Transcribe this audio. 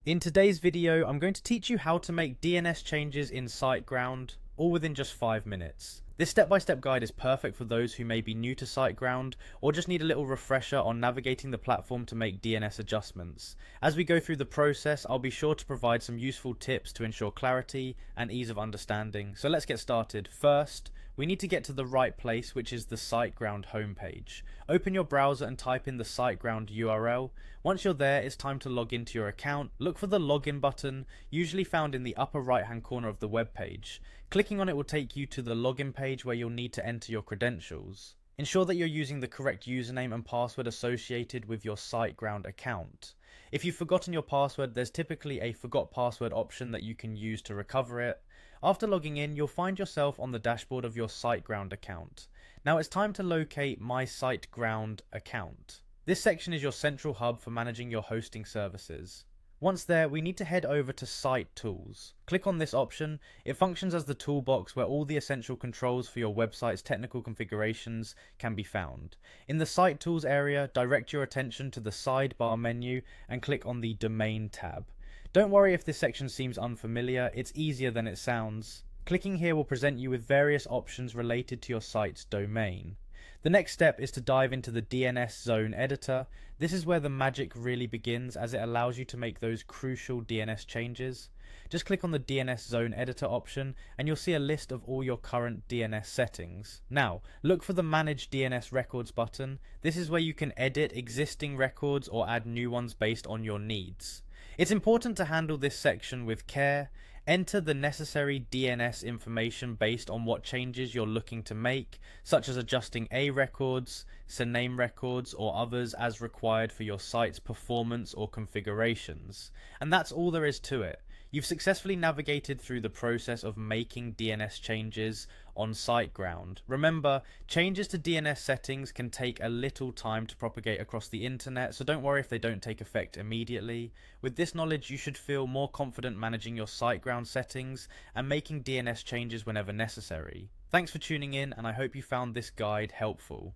In today's video, I'm going to teach you how to make DNS changes in Siteground, all within just 5 minutes. This step-by-step guide is perfect for those who may be new to Siteground or just need a little refresher on navigating the platform to make DNS adjustments. As we go through the process, I'll be sure to provide some useful tips to ensure clarity and ease of understanding. So let's get started. First, we need to get to the right place, which is the Siteground homepage. Open your browser and type in the Siteground URL. Once you're there, it's time to log into your account. Look for the login button, usually found in the upper right hand corner of the web page. Clicking on it will take you to the login page where you'll need to enter your credentials. Ensure that you're using the correct username and password associated with your Siteground account. If you've forgotten your password, there's typically a forgot password option that you can use to recover it. After logging in, you'll find yourself on the dashboard of your Siteground account. Now it's time to locate My Siteground account. This section is your central hub for managing your hosting services. Once there, we need to head over to Site Tools. Click on this option. It functions as the toolbox where all the essential controls for your website's technical configurations can be found. In the Site Tools area, direct your attention to the sidebar menu and click on the Domain tab. Don't worry if this section seems unfamiliar, it's easier than it sounds. Clicking here will present you with various options related to your site's domain. The next step is to dive into the DNS zone editor. This is where the magic really begins, as it allows you to make those crucial DNS changes. Just click on the DNS zone editor option and you'll see a list of all your current DNS settings. Now, look for the Manage DNS Records button. This is where you can edit existing records or add new ones based on your needs. It's important to handle this section with care. Enter the necessary DNS information based on what changes you're looking to make, such as adjusting A records, CNAME records, or others as required for your site's performance or configurations. And that's all there is to it. You've successfully navigated through the process of making DNS changes on Siteground. Remember, changes to DNS settings can take a little time to propagate across the internet, so don't worry if they don't take effect immediately. With this knowledge, you should feel more confident managing your Siteground settings and making DNS changes whenever necessary. Thanks for tuning in, and I hope you found this guide helpful.